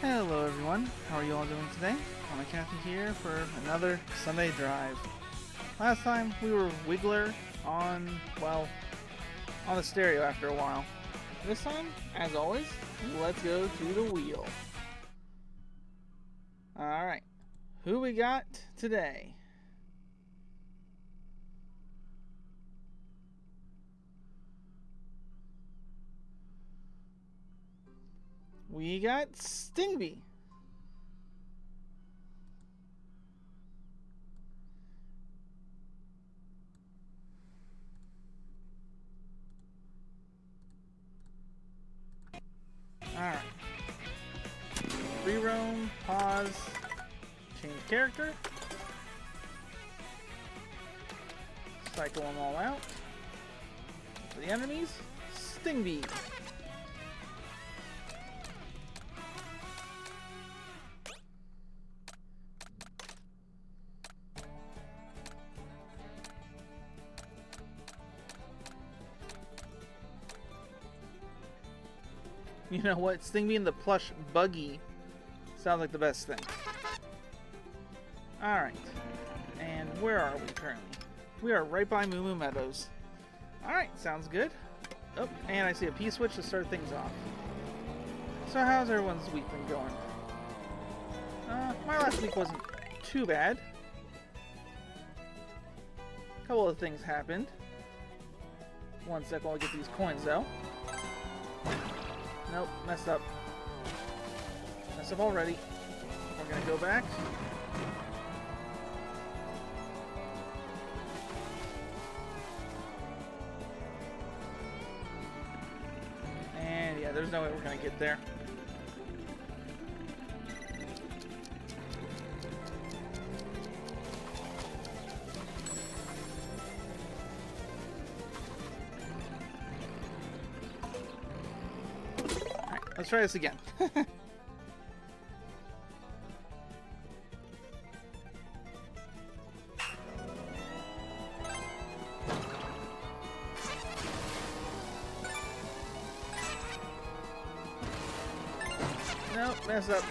Hello everyone, how are you all doing today? I'm Kathy here for another Sunday drive. Last time we were Wiggler on the stereo after a while. This time, as always, let's go to the wheel. Alright, who we got today? We got Stingby. Alright. Free roam, pause, change character. Cycle them all out. For the enemies, Stingby. You know what? Stingby and the plush buggy sounds like the best thing. Alright. And where are we currently? We are right by Moo Moo Meadows. Alright, sounds good. Oh, and I see a P-switch to start things off. So how's everyone's week been going? My last week wasn't too bad. A couple of things happened. One sec while I get these coins though. Nope, messed up. Messed up already. We're gonna go back. And yeah, there's no way we're gonna get there. Let's try this again. Nope, messed up.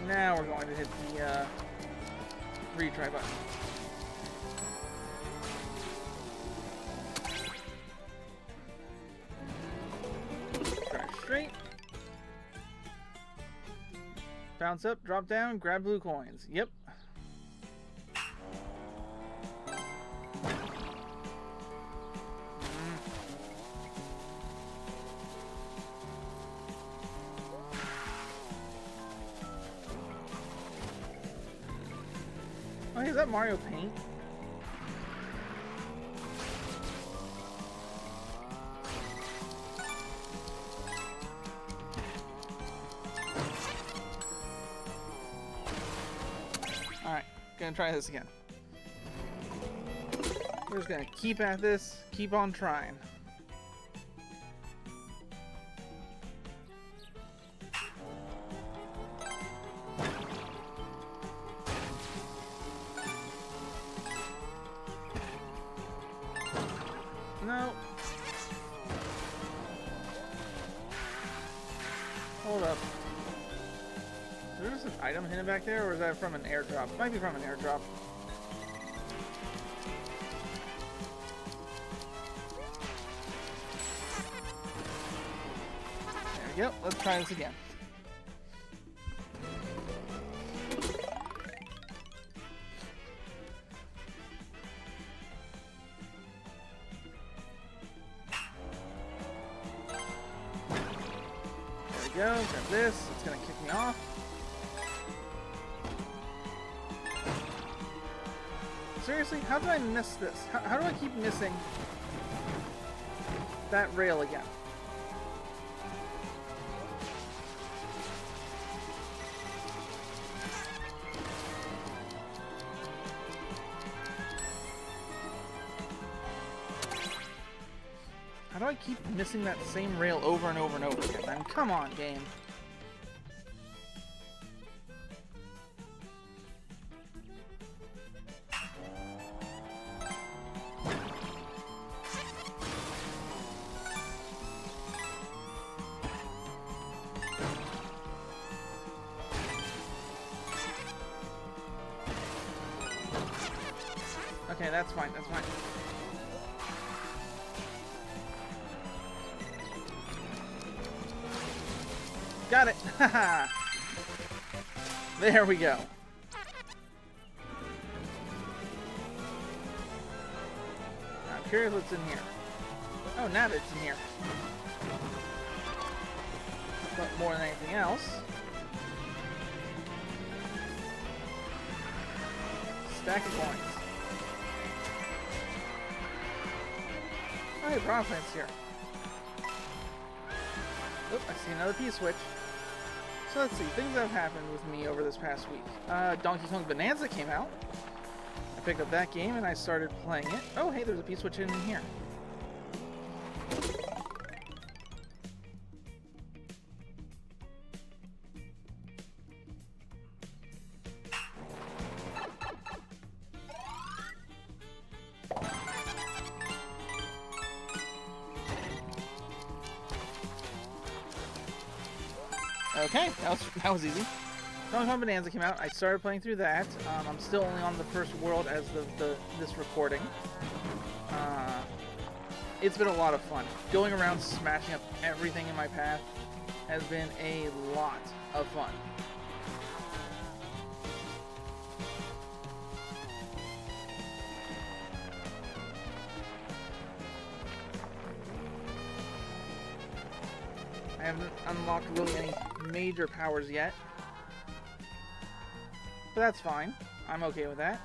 Now we're going to hit the retry button. Drive straight. Bounce up, drop down, grab blue coins. Yep. Oh, hey, is that Mario Paint? Alright, gonna try this again. We're just gonna keep at this, keep on trying. No. Hold up. Is there just an item hidden back there, or is that from an airdrop? Might be from an airdrop. There we go. Let's try this again. Go, grab this, it's gonna kick me off. Seriously, how did I miss this? How do I keep missing that rail again? How do I keep missing that same rail over and over and over again, man? Come on, game. Okay, that's fine, that's fine. Got it! Haha! There we go. I'm curious what's in here. Oh, now it's in here. But more than anything else, stack of coins. Oh, hey, Bronzeplant's here. Oop, I see another P-switch. So let's see, things that have happened with me over this past week. Donkey Kong Bonanza came out. I picked up that game and I started playing it. Oh, hey, there's a P-switch in here. Okay, that was easy. Donkey Kong Bonanza came out. I started playing through that. I'm still only on the first world as this recording. It's been a lot of fun. Going around smashing up everything in my path has been a lot of fun. I haven't unlocked really any major powers yet. But that's fine. I'm okay with that.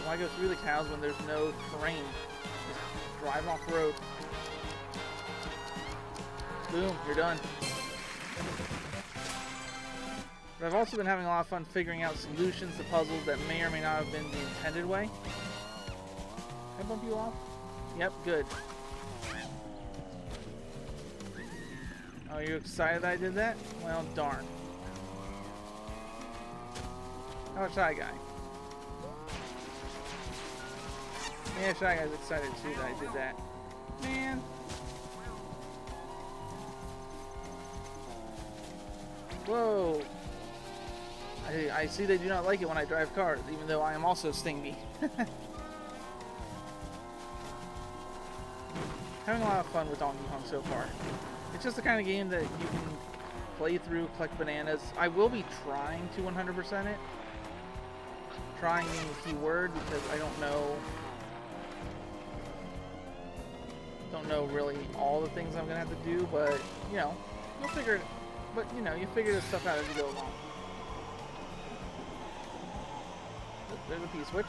Why go through the cows when there's no terrain? Just drive off the road. Boom, you're done. But I've also been having a lot of fun figuring out solutions to puzzles that may or may not have been the intended way. Can I bump you off? Yep, good. Oh, you're excited that I did that? Well, darn. How about Shy Guy? Yeah, Shy Guy's excited too that I did that. Man. Whoa. I see they do not like it when I drive cars, even though I am also stingy. Having a lot of fun with Donkey Kong so far. It's just the kind of game that you can play through, collect bananas. I will be trying to 100% it. Trying being the key word because I don't know really all the things I'm gonna have to do, but you know, you'll figure it. But you know, you figure this stuff out as you go along. There's a P-switch.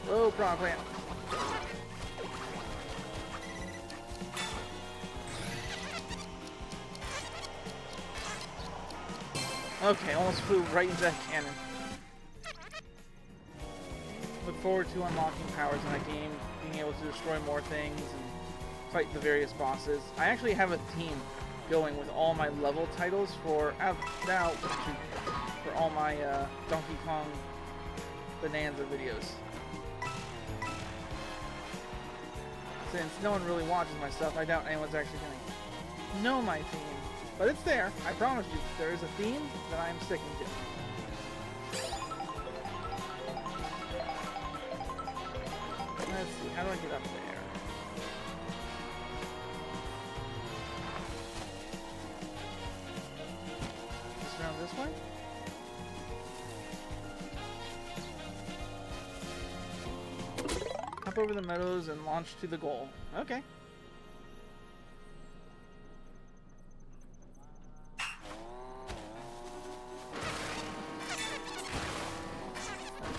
Oh, Bronzeplant. Okay, almost flew right into that cannon. Look forward to unlocking powers in that game, being able to destroy more things and fight the various bosses. I actually have a theme going with all my level titles for all my Donkey Kong Bonanza videos. Since no one really watches my stuff, I doubt anyone's actually going to know my theme. But it's there. I promise you, there is a theme that I am sticking to. Let's see, how do I get up there? Just around this way? Hop over the meadows and launch to the goal. Okay.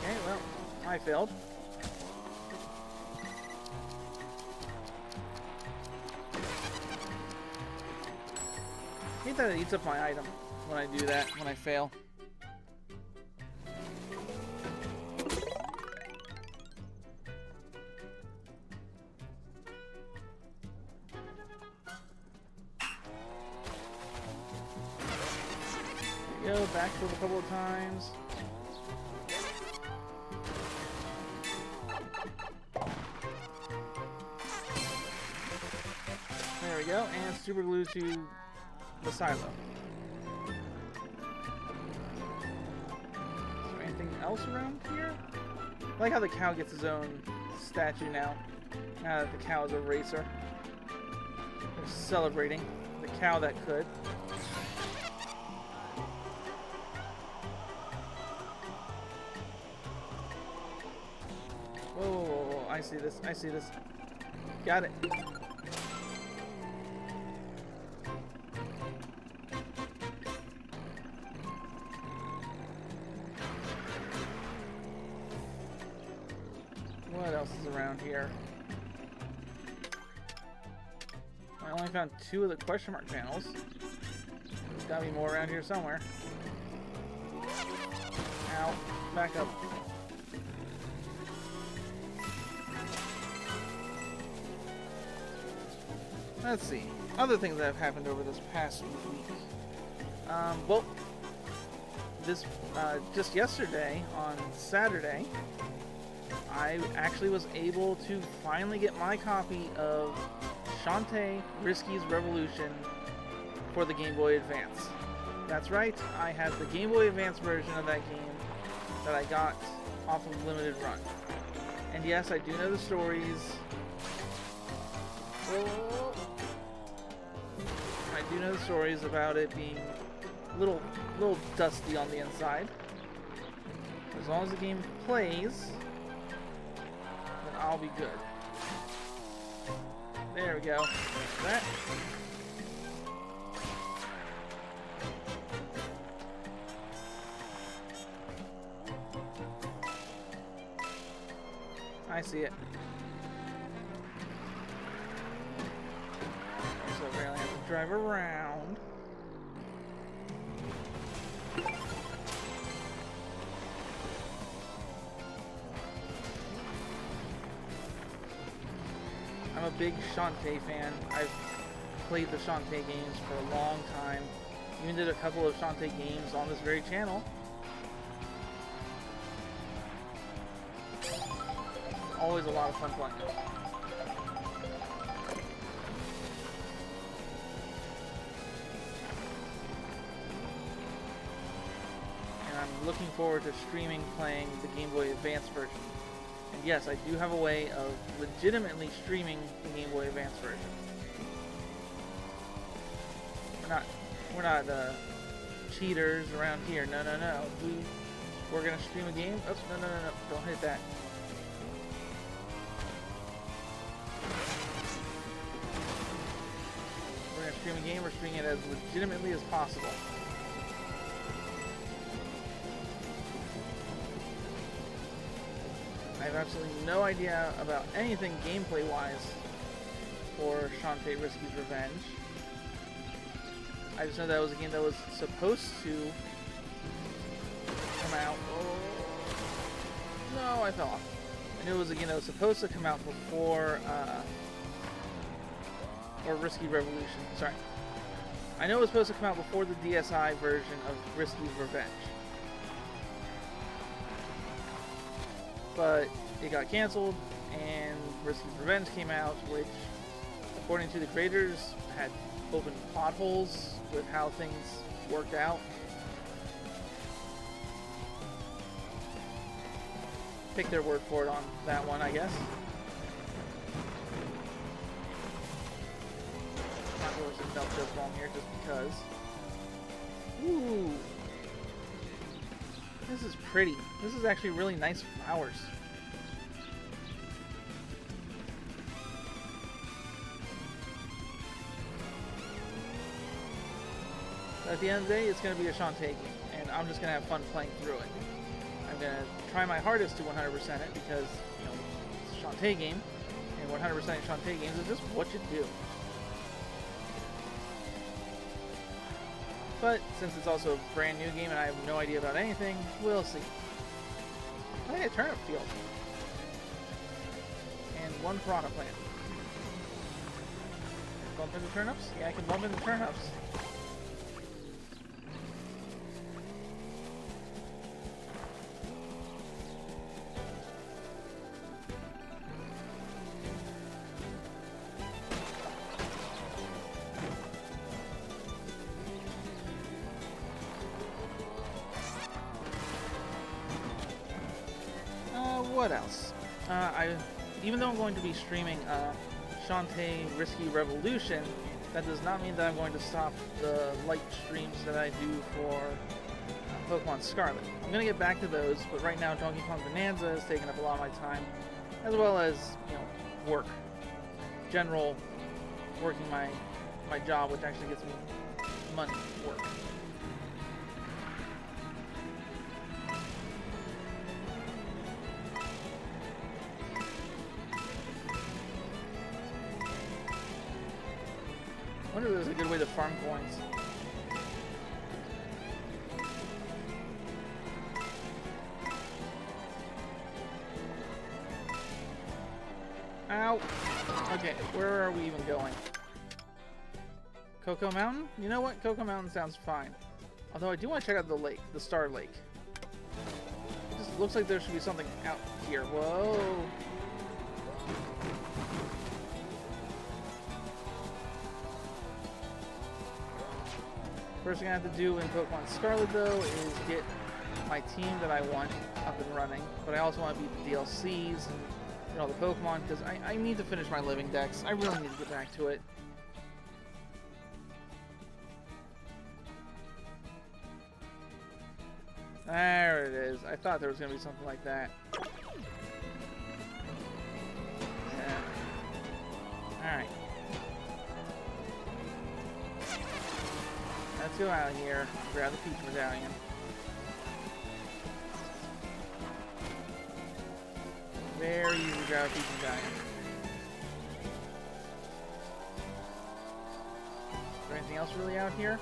Okay, well, I failed. I hate that it eats up my item when I do that, when I fail. backflip a couple of times. There we go, and super glue to the silo. Is there anything else around here? I like how the cow gets his own statue now. Now that the cow is a racer. They're celebrating the cow that could. Whoa, whoa, whoa, whoa, I see this, I see this. Got it. What else is around here? I only found 2 of the question mark panels. There's gotta be more around here somewhere. Ow. Back up. Let's see. Other things that have happened over this past week. Well, this just yesterday on Saturday, I actually was able to finally get my copy of Shantae Risky's Revolution for the Game Boy Advance. That's right, I have the Game Boy Advance version of that game that I got off of Limited Run. And yes, I do know the stories. I do know the stories about it being a little dusty on the inside. As long as the game plays, then I'll be good. There we go. That. I see it. So I really have to drive around. I'm a big Shantae fan. I've played the Shantae games for a long time. Even did a couple of Shantae games on this very channel. Always a lot of fun playing it. And I'm looking forward to streaming playing the Game Boy Advance version. And yes, I do have a way of legitimately streaming the Game Boy Advance version. We're not cheaters around here. No, no, no. We're gonna stream a game. Oops, no, no, no, no. Don't hit that. We're gonna stream a game. We're streaming it as legitimately as possible. I have absolutely no idea about anything gameplay-wise for Shantae Risky's Revenge. I just know that was a game that was supposed to come out. Oh. No, I fell off. I knew it was a game that was supposed to come out before, or Risky Revolution. Sorry. I know it was supposed to come out before the DSi version of Risky's Revenge. But it got canceled, and Risky's Revenge came out, which, according to the creators, had open plot holes with how things worked out. Pick their word for it on that one, I guess. Not really some dump joke bomb here just because. Ooh. This is pretty. This is actually really nice flowers. At the end of the day, it's going to be a Shantae game, and I'm just going to have fun playing through it. I'm going to try my hardest to 100% it because, you know, it's a Shantae game, and 100% Shantae games is just what you do. But since it's also a brand new game and I have no idea about anything, we'll see. I think a turnip field. And one piranha plant. Bump into turnips? Yeah, I can bump into turnips. what else? Even though I'm going to be streaming Shantae Risky Revolution, that does not mean that I'm going to stop the light streams that I do for Pokemon Scarlet. I'm going to get back to those, but right now Donkey Kong Bonanza is taking up a lot of my time, as well as, you know, work. General working my job, which actually gets me money work. I wonder if there's a good way to farm coins. Ow! Okay, where are we even going? Cocoa Mountain? You know what? Cocoa Mountain sounds fine. Although I do want to check out the lake, the Star Lake. It just looks like there should be something out here. Whoa! First thing I have to do in Pokemon Scarlet, though, is get my team that I want up and running. But I also want to beat the DLCs and, you know, the Pokemon, because I need to finish my living dex. I really need to get back to it. There it is. I thought there was going to be something like that. Yeah. Alright. Let's go out here, grab the Peach Medallion. Very easy to grab a Peach Medallion. Is there anything else really out here?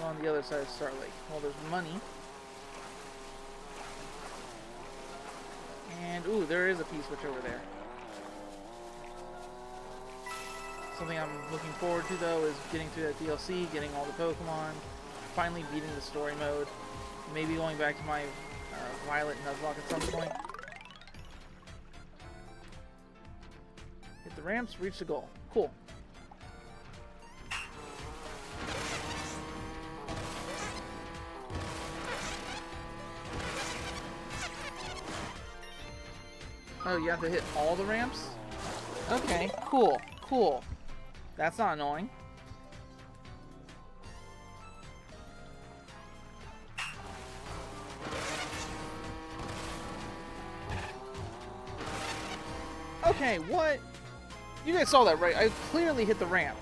On the other side of Star Lake. Well, there's money. And, ooh, there is a P-switch over there. Something I'm looking forward to, though, is getting through that DLC, getting all the Pokemon, finally beating the story mode, maybe going back to my Violet Nuzlocke at some point. Hit the ramps, reach the goal. Cool. Oh, you have to hit all the ramps? Okay, cool, cool. That's not annoying. Okay, what? You guys saw that, right? I clearly hit the ramp.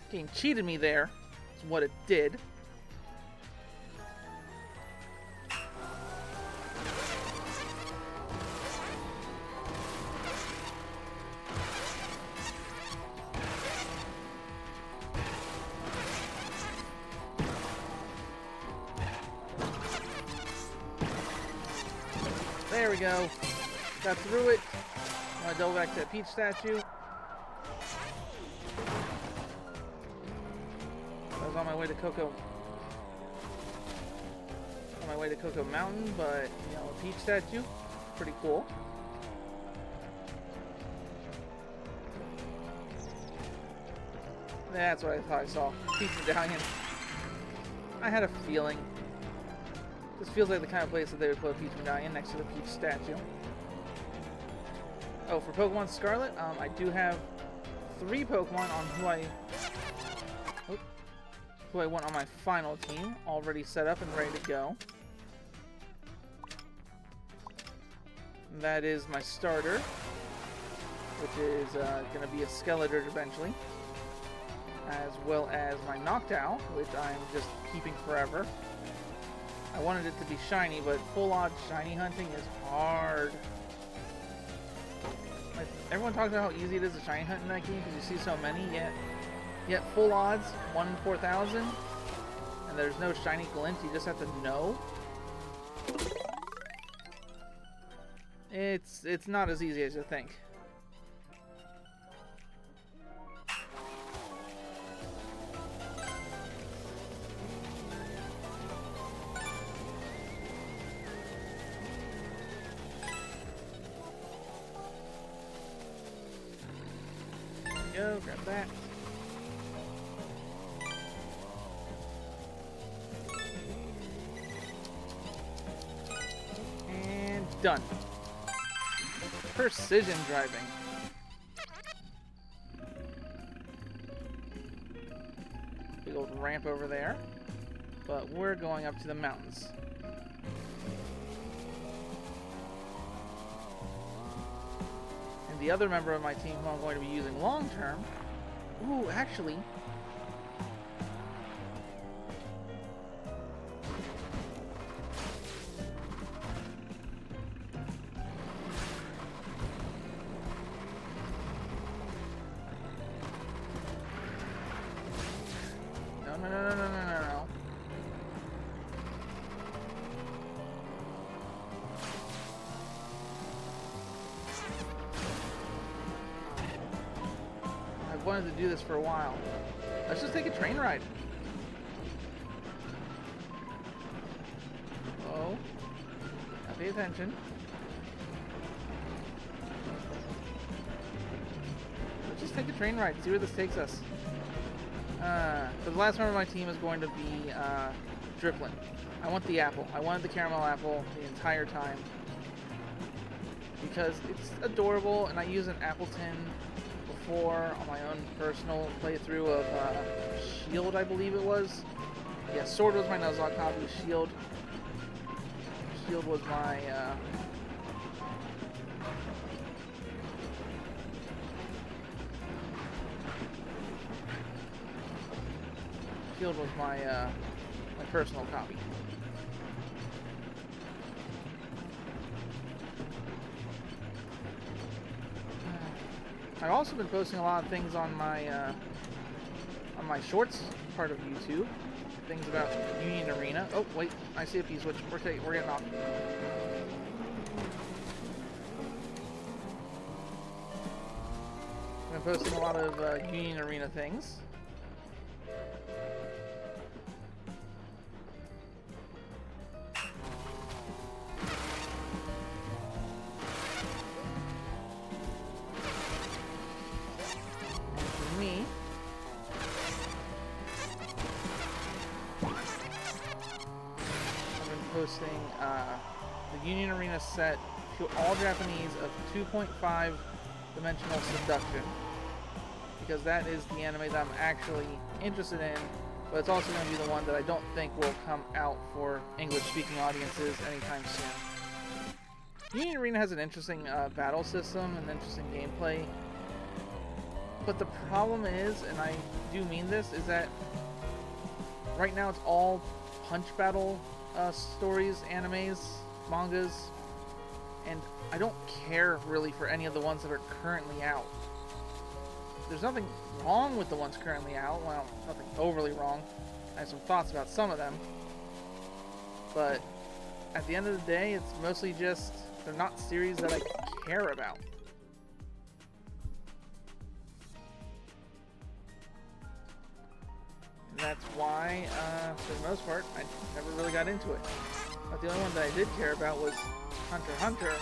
Game cheated me there. Is what it did. There we go. Got through it. I'm gonna double back to that Peach statue. I was on my way to Cocoa Mountain, but you know, a Peach statue, pretty cool. That's what I thought I saw. Peach Medallion. I had a feeling. This feels like the kind of place that they would put a Peach Medallion next to the Peach statue. Oh, for Pokemon Scarlet, I do have 3 Pokemon on who I want on my final team, already set up and ready to go. And that is my starter, which is going to be a Skeletor eventually, as well as my Noctowl, which I'm just keeping forever. I wanted it to be shiny, but full odds shiny hunting is hard. Like, everyone talks about how easy it is to shiny hunt in that game because you see so many, yet full odds, 1 in 4,000, and there's no shiny glint, you just have to know. It's not as easy as you think. Go, grab that. Done. Precision driving. Big old ramp over there. But we're going up to the mountains. And the other member of my team who I'm going to be using long term... Ooh, actually... No. I've wanted to do this for a while. Let's just take a train ride. Oh. Now pay attention. Let's just take a train ride, see where this takes us. So the last member of my team is going to be Dripplin. I want the apple. I wanted the caramel apple the entire time because it's adorable, and I used an Appleton before on my own personal playthrough of Shield, I believe it was. Yeah, Sword was my Nuzlocke copy. Shield was my Shield was my my personal copy. I've also been posting a lot of things on my shorts part of YouTube. Things about Union Arena. Oh wait, I see a P-switch. We're getting off. I've been posting a lot of Union Arena things. Posting the Union Arena set to all Japanese of 2.5 dimensional seduction, because that is the anime that I'm actually interested in, but it's also going to be the one that I don't think will come out for English-speaking audiences anytime soon. Union Arena has an interesting battle system and interesting gameplay, but the problem is, and I do mean this, is that right now it's all punch battle stories, animes, mangas, and I don't care really for any of the ones that are currently out. There's nothing wrong with the ones currently out. Well, nothing overly wrong. I have some thoughts about some of them, but at the end of the day, it's mostly just they're not series that I care about. And that's why, for the most part, I never really got into it. But the only one that I did care about was Hunter x Hunter.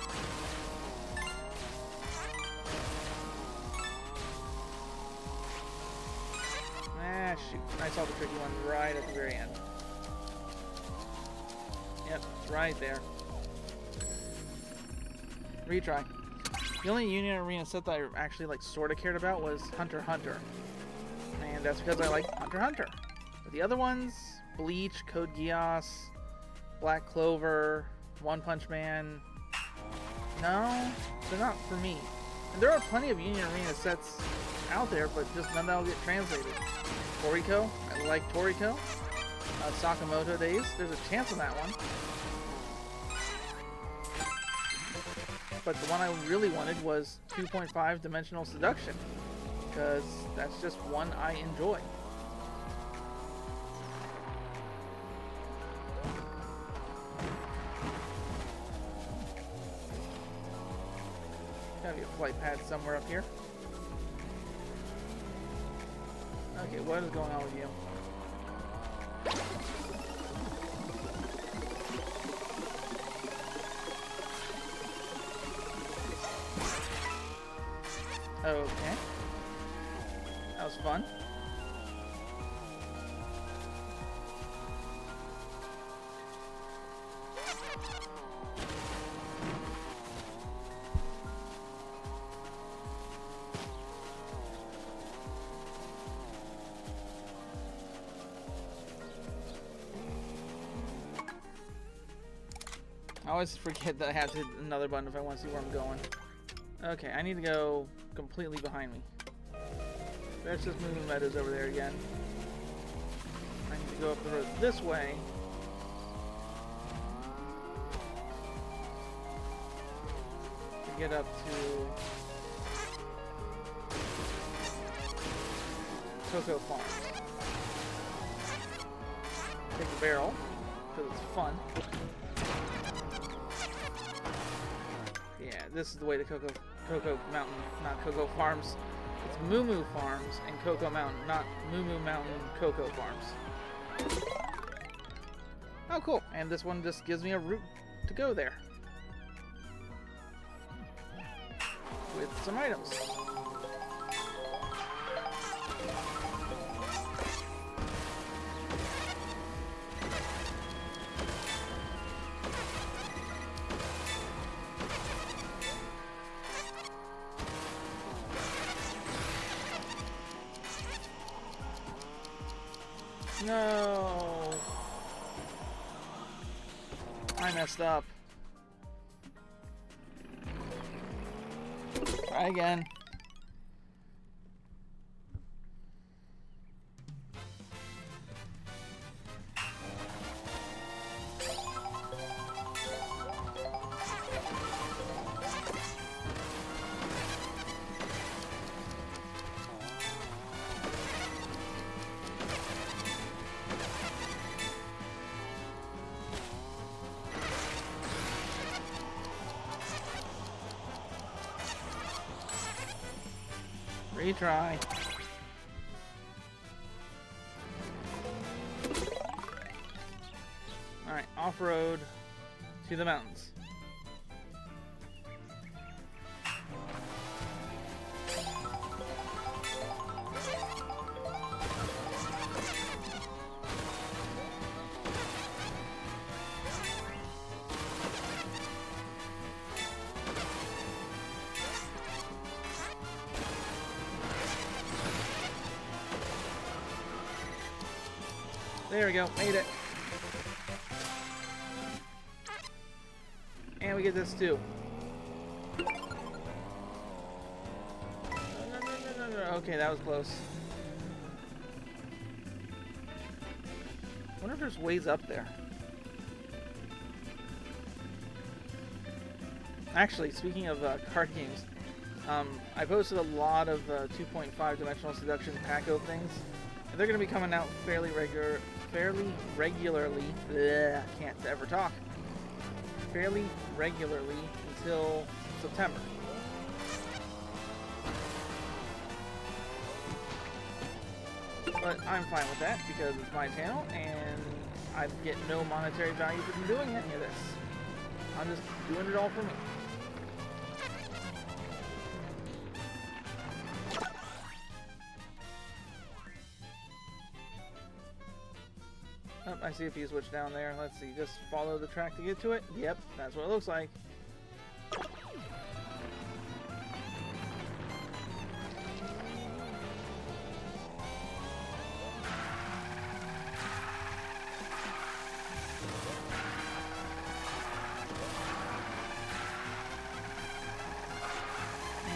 Ah, shoot. I saw the tricky one right at the very end. Yep, it's right there. Retry. The only Union Arena set that I actually sort of cared about was Hunter x Hunter. And that's because I like Hunter x Hunter. But the other ones, Bleach, Code Geass, Black Clover, One Punch Man, no, they're not for me. And there are plenty of Union Arena sets out there, but just none that will get translated. Toriko, I like Toriko. Sakamoto Days, there's a chance on that one. But the one I really wanted was 2.5 Dimensional Seduction, because that's just one I enjoy. Gotta be a flight pad somewhere up here. Okay, what is going on with you? Okay. That was fun. always forget that I have to hit another button if I want to see where I'm going. Okay, I need to go completely behind me. There's just moving meadows over there again. I need to go up the road this way. To get up to Cocoa Farm. Take the barrel, because it's fun. Yeah, this is the way to Cocoa Mountain, not Cocoa Farms. It's Moo Moo Farms and Cocoa Mountain, not Moo Moo Mountain Cocoa Farms. Oh, cool. And this one just gives me a route to go there. With some items. No! I messed up. Try again. Retry. Alright, off-road to the mountains. There we go, made it. And we get this too. No. Okay, that was close. I wonder if there's ways up there. Actually, speaking of card games, I posted a lot of 2.5 Dimensional Seduction pack openings. And they're going to be coming out fairly regularly. Bleh, can't ever talk. Fairly regularly until September. But I'm fine with that because it's my channel and I get no monetary value from doing any of this. I'm just doing it all for me. Oh, I see a P-switch down there. Let's see, just follow the track to get to it? Yep, that's what it looks like.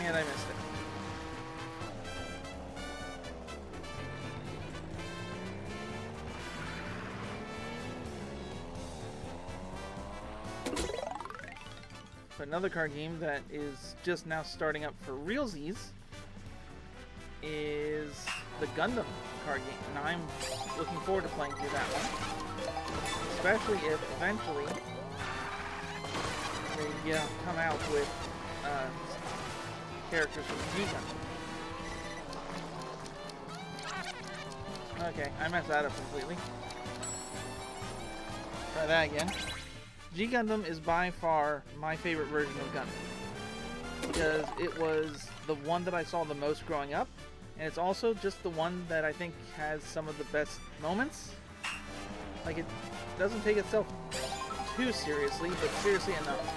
And I missed it. But another card game that is just now starting up for realsies is the Gundam card game, and I'm looking forward to playing through that one, especially if eventually they come out with characters from G-Gundam. Okay, I messed that up completely. Try that again. G-Gundam is by far my favorite version of Gundam because it was the one that I saw the most growing up, and it's also just the one that I think has some of the best moments. Like, it doesn't take itself too seriously, but seriously enough.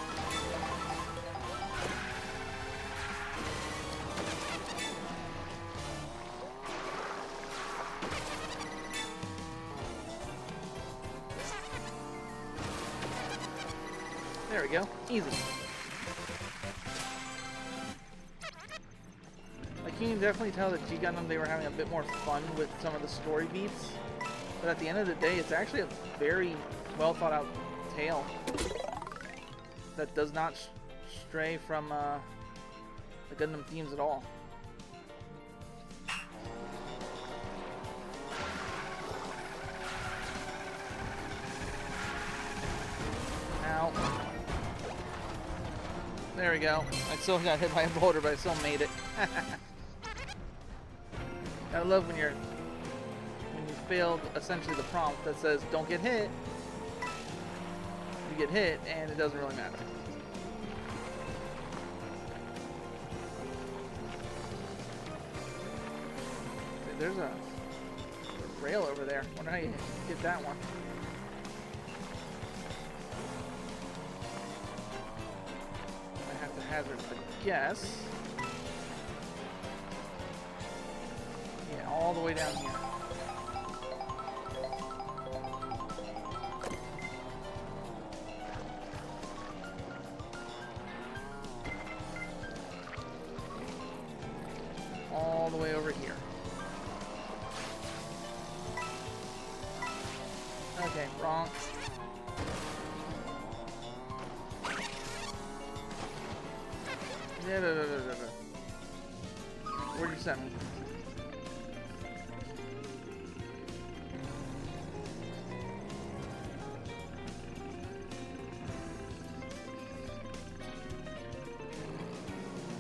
There we go. Easy. Like, you can definitely tell that G Gundam, they were having a bit more fun with some of the story beats. But at the end of the day, it's actually a very well thought out tale that does not stray from the Gundam themes at all. Ow. There we go. I still got hit by a boulder, but I still made it. I love when you failed essentially the prompt that says don't get hit. You get hit and it doesn't really matter. There's a rail over there. Wonder how you get that one. I have to hazard the guess. Yeah, all the way down here. All the way over here. Okay, wrong. Where'd you send me?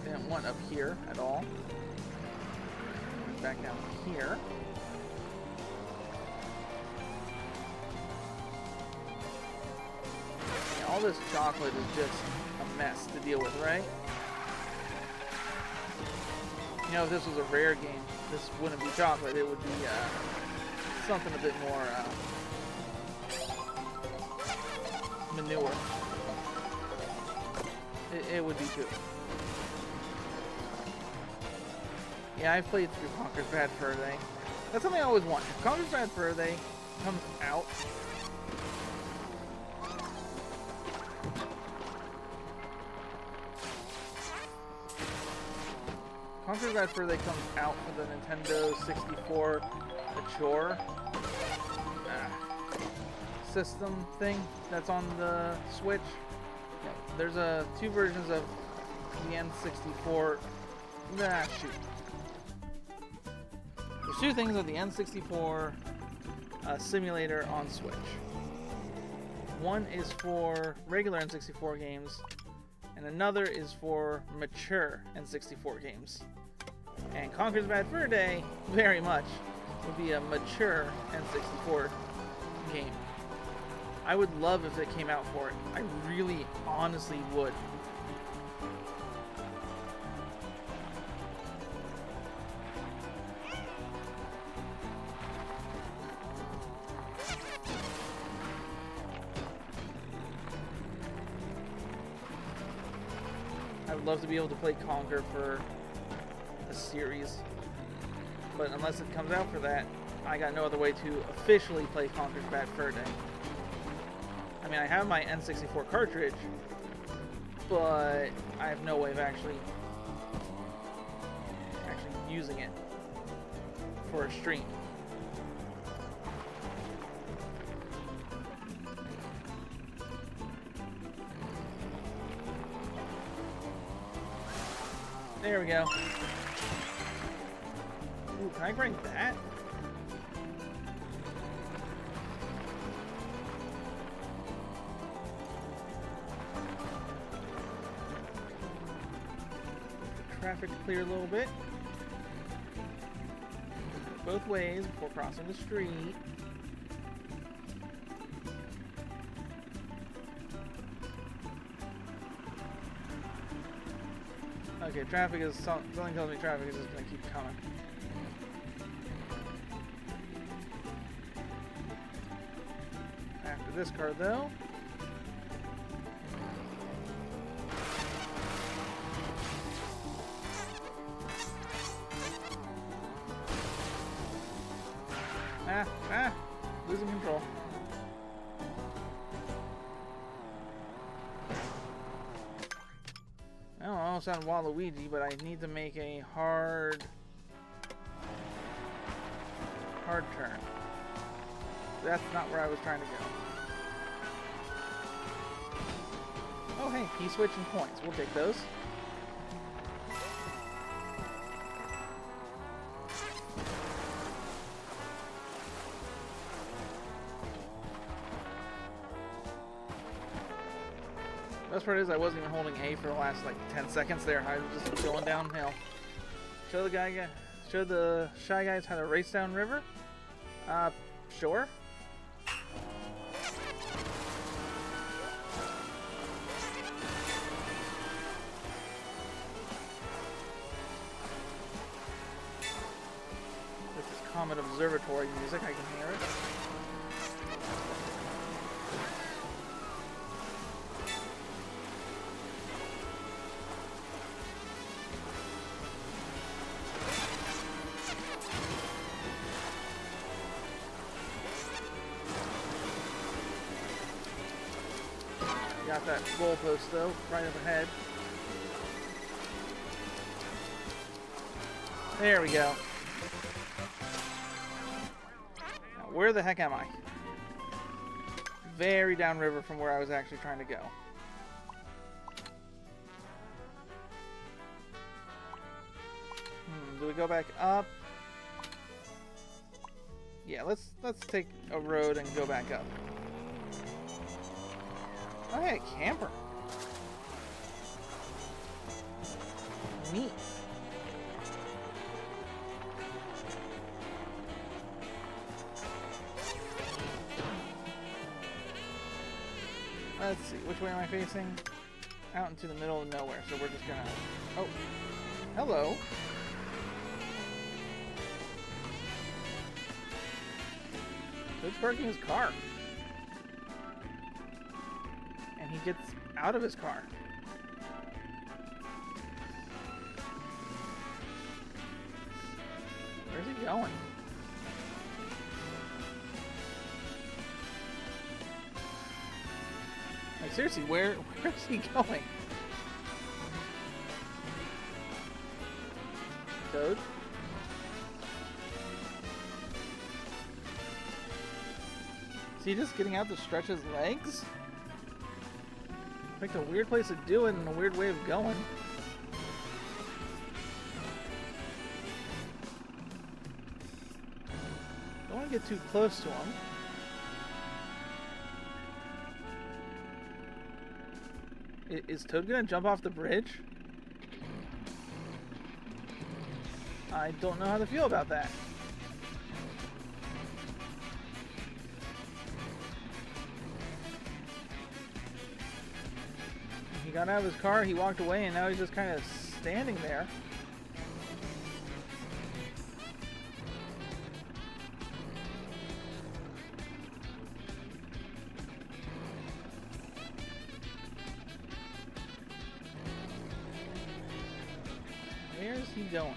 Didn't want up here at all. Back down here. Yeah, all this chocolate is just a mess to deal with, right? You know, if this was a rare game, this wouldn't be chocolate. It would be something a bit more manure. It would be too. Yeah, I've played through Conker's Bad Fur Day. That's something I always want. If Conker's Bad Fur Day comes out, Conker's Bad Fur Day comes out for the Nintendo 64 Mature system thing that's on the Switch. Yeah, there's two versions of the N64. Shoot. There's two things of the N64 simulator on Switch. One is for regular N64 games, and another is for mature N64 games. And Conker's Bad Fur Day, very much, would be a mature N64 game. I would love if it came out for it. I really, honestly would. I would love to be able to play Conker for a series, but unless it comes out for that, I got no other way to officially play Conker's Bad Fur Day. I mean, I have my N64 cartridge, but I have no way of actually using it for a stream. There we go. Ooh, can I break that? Traffic to clear a little bit. Both ways before crossing the street. Okay, traffic is, something tells me traffic is just going to keep coming. After this car, though. Losing control. almost on Waluigi, but I need to make a hard turn. That's not where I was trying to go. Oh hey, P-switch and points. We'll take those. Best part is I wasn't even holding A for the last like 10 seconds there. I was just going downhill. Show the Shy Guys how to race down river? Sure. This is Comet Observatory music, I can hear it. Got that goalpost though, right up ahead. There we go. Now, where the heck am I? Very downriver from where I was actually trying to go. Do we go back up? Yeah, let's take a road and go back up. Oh, hey, a camper. Neat. Let's see, which way am I facing? Out into the middle of nowhere, so we're just gonna... Oh, hello. Who's parking his car? And he gets out of his car. Where's he going? Like seriously, where's he going? Toad? Is he just getting out to stretch his legs? Like a weird place to do it and a weird way of going. Don't want to get too close to him. Is Toad gonna jump off the bridge? I don't know how to feel about that. He got out of his car, he walked away, and now he's just kind of standing there. Where is he going?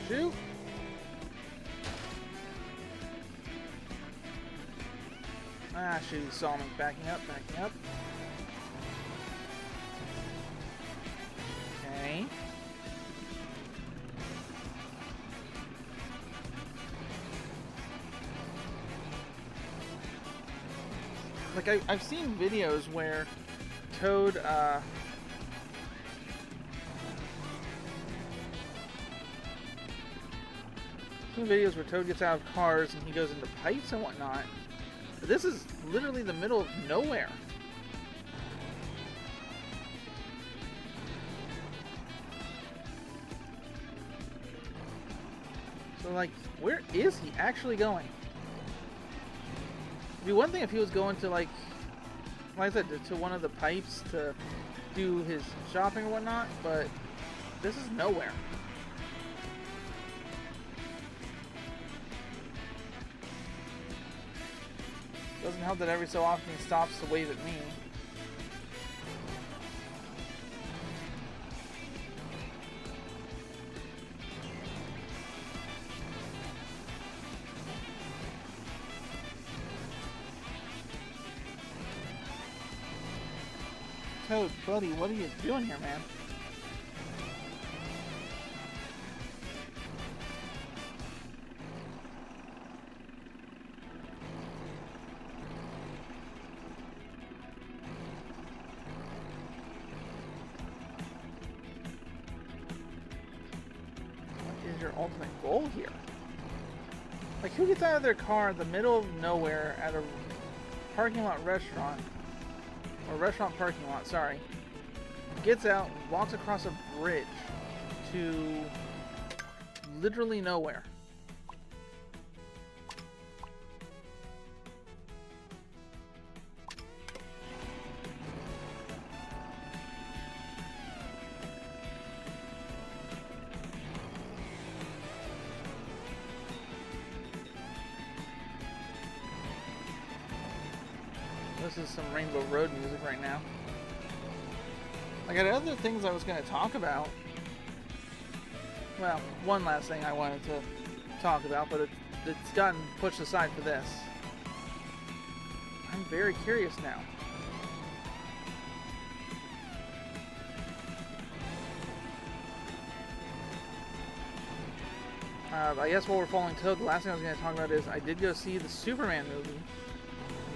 Shoot! Ah, shoot, he saw me. Backing up, backing up. Okay. Like, I've seen videos where Toad, videos where Toad gets out of cars and he goes into pipes and whatnot. But this is literally the middle of nowhere. So, like, where is he actually going? It'd be one thing if he was going to, like I said, to one of the pipes to do his shopping or whatnot, but this is nowhere. Doesn't help that every so often he stops to wave at me. Toad, buddy, what are you doing here, man? What is your ultimate goal here? Like, who gets out of their car in the middle of nowhere at a parking lot restaurant, or restaurant parking lot, sorry, gets out, walks across a bridge to literally nowhere? This is some Rainbow Road music right now. I got other things I was going to talk about. Well, one last thing I wanted to talk about, but it's gotten pushed aside for this. I'm very curious now. I guess while we're following Toad, the last thing I was going to talk about is I did go see the Superman movie,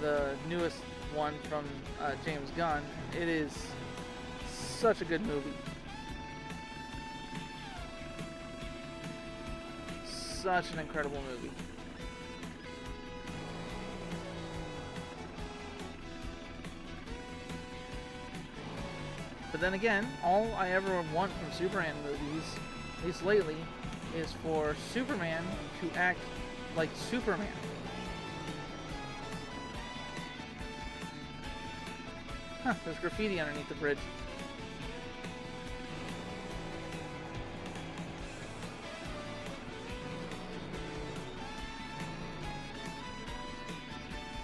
the newest one from James Gunn. It is such a good movie. Such an incredible movie. But then again, all I ever want from Superman movies, at least lately, is for Superman to act like Superman. Huh, there's graffiti underneath the bridge.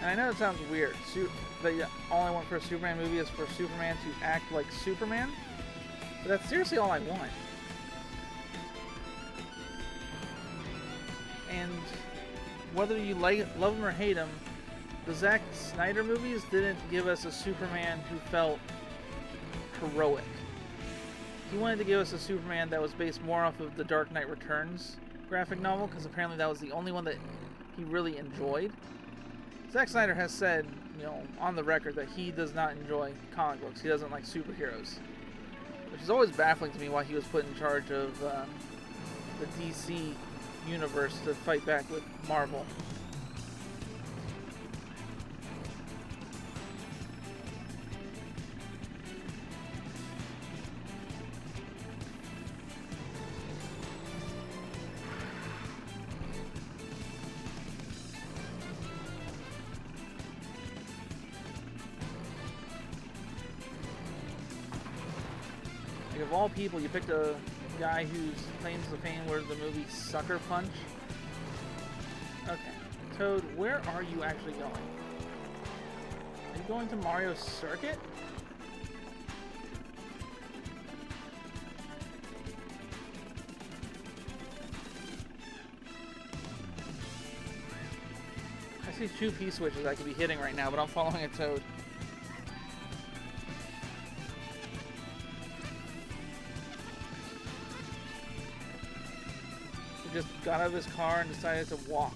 And I know it sounds weird, but yeah, all I want for a Superman movie is for Superman to act like Superman. But that's seriously all I want. And whether you love him or hate him, the Zack Snyder movies didn't give us a Superman who felt heroic. He wanted to give us a Superman that was based more off of the Dark Knight Returns graphic novel, because apparently that was the only one that he really enjoyed. Zack Snyder has said, on the record, that he does not enjoy comic books. He doesn't like superheroes. Which is always baffling to me why he was put in charge of the DC universe to fight back with Marvel. Of all people, you picked a guy whose claims to fame were the movie Sucker Punch. Okay. Toad, where are you actually going? Are you going to Mario Circuit? I see two P-switches I could be hitting right now, but I'm following a Toad. Just got out of his car and decided to walk.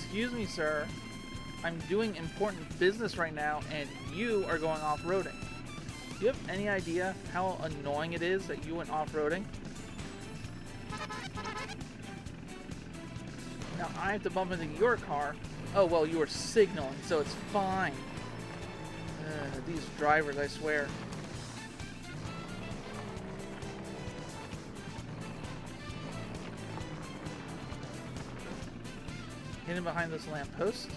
Excuse me, sir. I'm doing important business right now, and you are going off-roading. Do you have any idea how annoying it is that you went off-roading? Now I have to bump into your car. Oh, well, you were signaling, so it's fine. These drivers, I swear. Hidden behind this lamppost.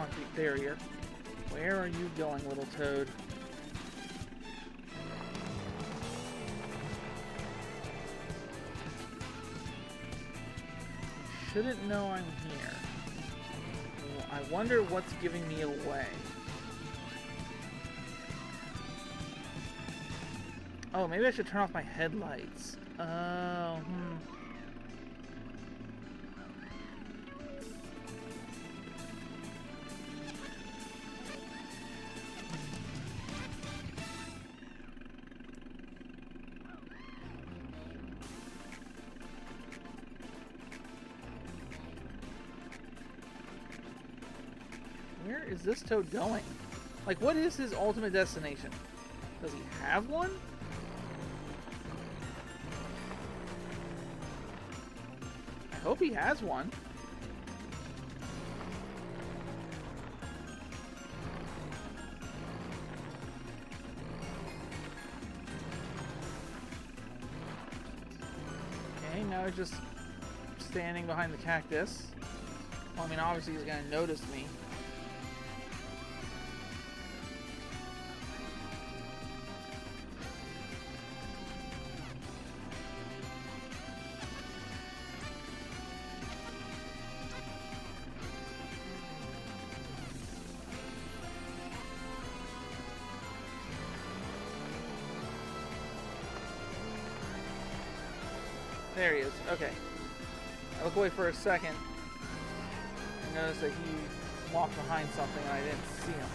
concrete barrier. Where are you going, little toad? Shouldn't know I'm here. I wonder what's giving me away. Oh, maybe I should turn off my headlights. Oh, Where is this toad going? Like, what is his ultimate destination? Does he have one? I hope he has one. Okay, now he's just standing behind the cactus. Well, I mean, obviously he's gonna notice me. There he is. Okay. I look away for a second and notice that he walked behind something and I didn't see him.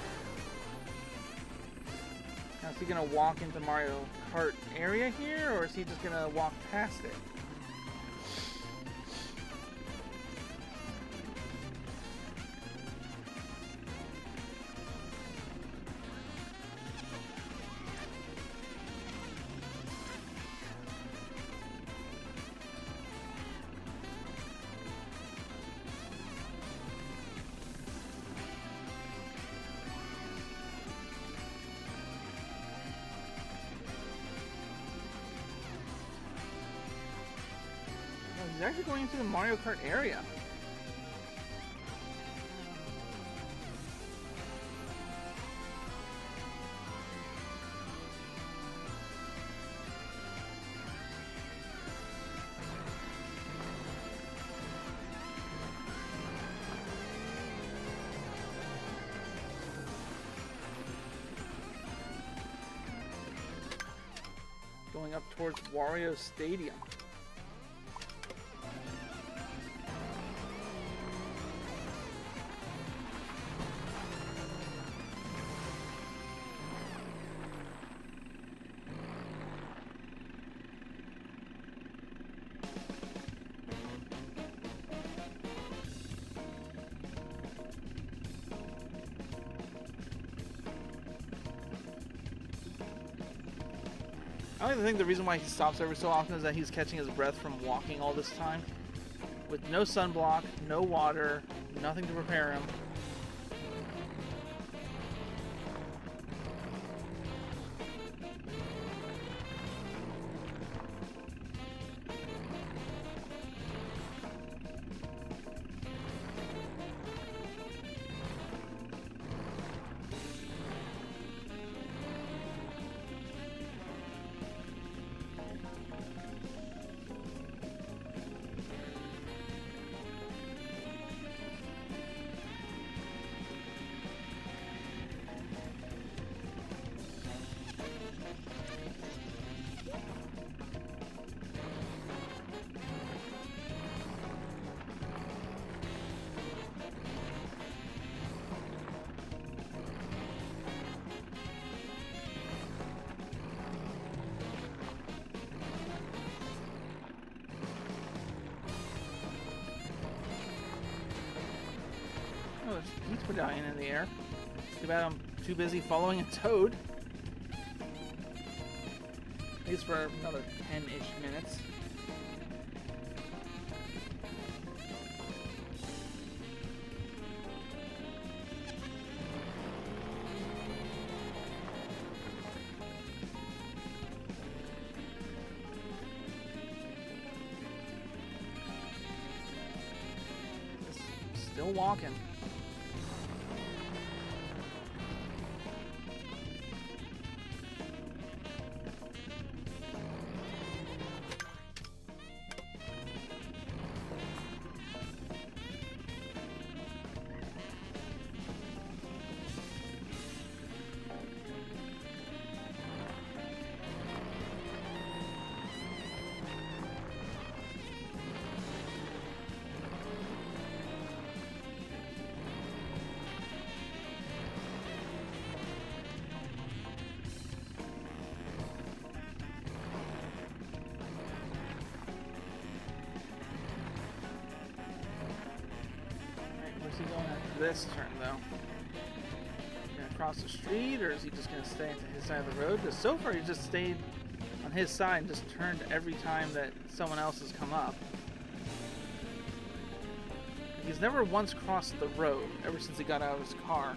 Now, is he going to walk into Mario Kart area here, or is he just going to walk past it? He's actually going into the Mario Kart area. Going up towards Wario Stadium. I like to think the reason why he stops every so often is that he's catching his breath from walking all this time. With no sunblock, no water, nothing to prepare him. Oh, there's a pizza medallion in the air. Too bad I'm too busy following a toad. At least for another 10-ish minutes. Still walking. this turn, though? Gonna cross the street, or is he just gonna stay into his side of the road? Because so far he just stayed on his side and just turned every time that someone else has come up. He's never once crossed the road ever since he got out of his car.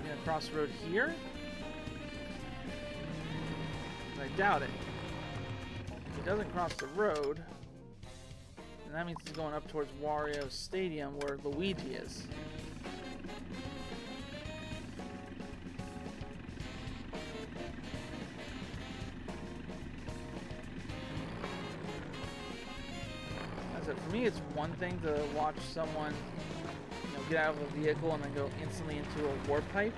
Gonna cross the road here? I doubt it. If he doesn't cross the road, then that means he's going up towards Wario Stadium where Luigi is. As for me, it's one thing to watch someone, get out of a vehicle and then go instantly into a warp pipe.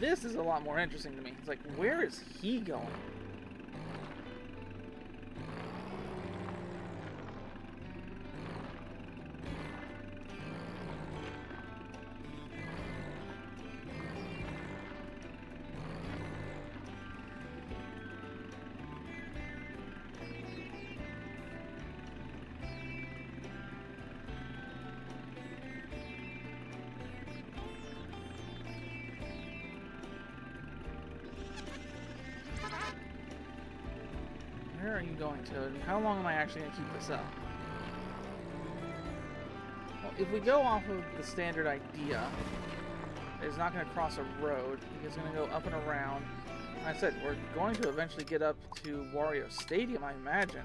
This is a lot more interesting to me. It's like, where is he going? Where are you going to? And how long am I actually going to keep this up? Well, if we go off of the standard idea, it's not going to cross a road. It's going to go up and around. Like I said, we're going to eventually get up to Wario Stadium, I imagine.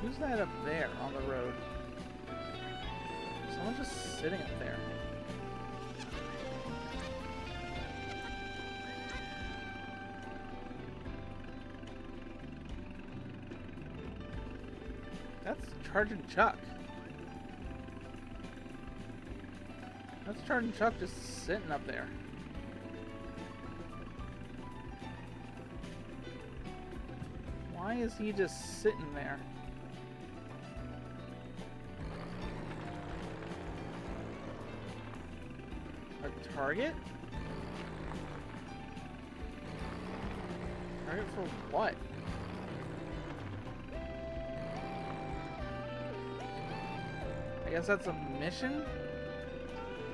Who's that up there on the road? Someone's just sitting up there. That's Charging Chuck. That's Charging Chuck just sitting up there. Why is he just sitting there? Target? Target for what? I guess that's a mission?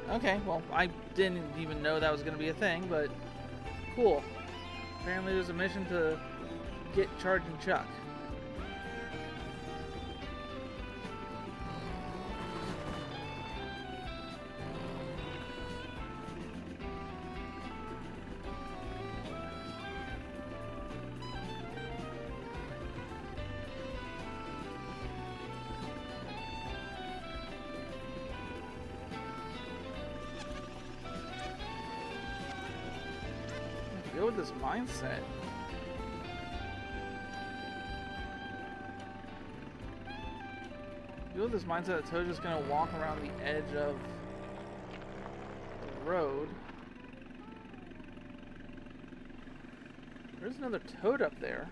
Okay, well, I didn't even know that was going to be a thing, but cool. Apparently there's a mission to get Charging Chuck. Go with this mindset. Go with this mindset that Toad's just gonna walk around the edge of the road. There's another Toad up there.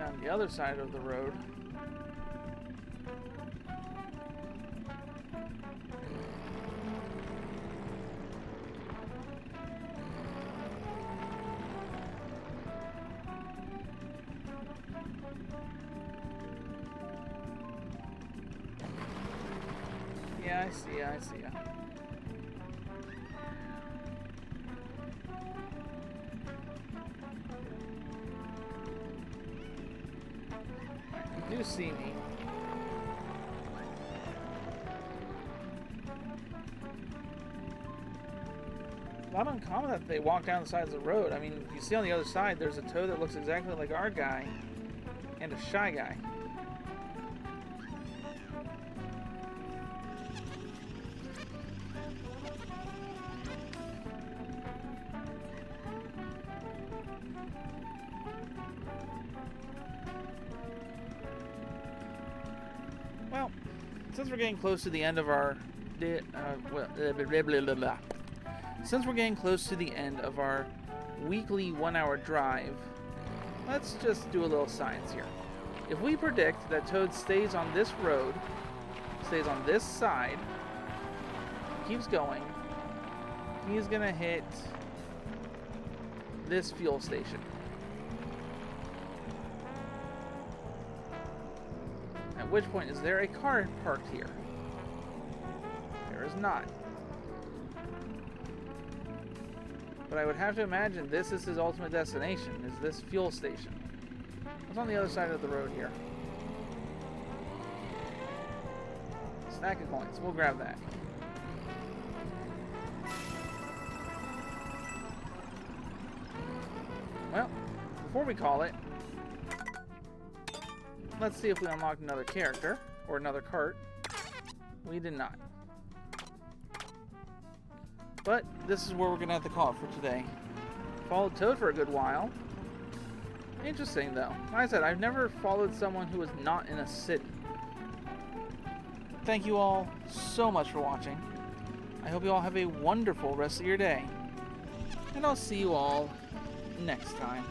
On the other side of the road. Yeah, I see ya, I see ya. You see me. not uncommon that they walk down the sides of the road. I mean, you see on the other side, there's a toad that looks exactly like our guy, and a shy guy. Well, since we're getting close to the end of our since we're getting close to the end of our weekly 1-hour drive, let's just do a little science here. If we predict that Toad stays on this road, stays on this side, keeps going, he's gonna hit this fuel station. At which point, is there a car parked here? There is not. But I would have to imagine this is his ultimate destination, is this fuel station. What's on the other side of the road here? Stack of coins. We'll grab that. Well, before we call it, let's see if we unlocked another character, or another cart. We did not. But this is where we're going to have to call it for today. Followed Toad for a good while. Interesting, though. Like I said, I've never followed someone who was not in a city. Thank you all so much for watching. I hope you all have a wonderful rest of your day. And I'll see you all next time.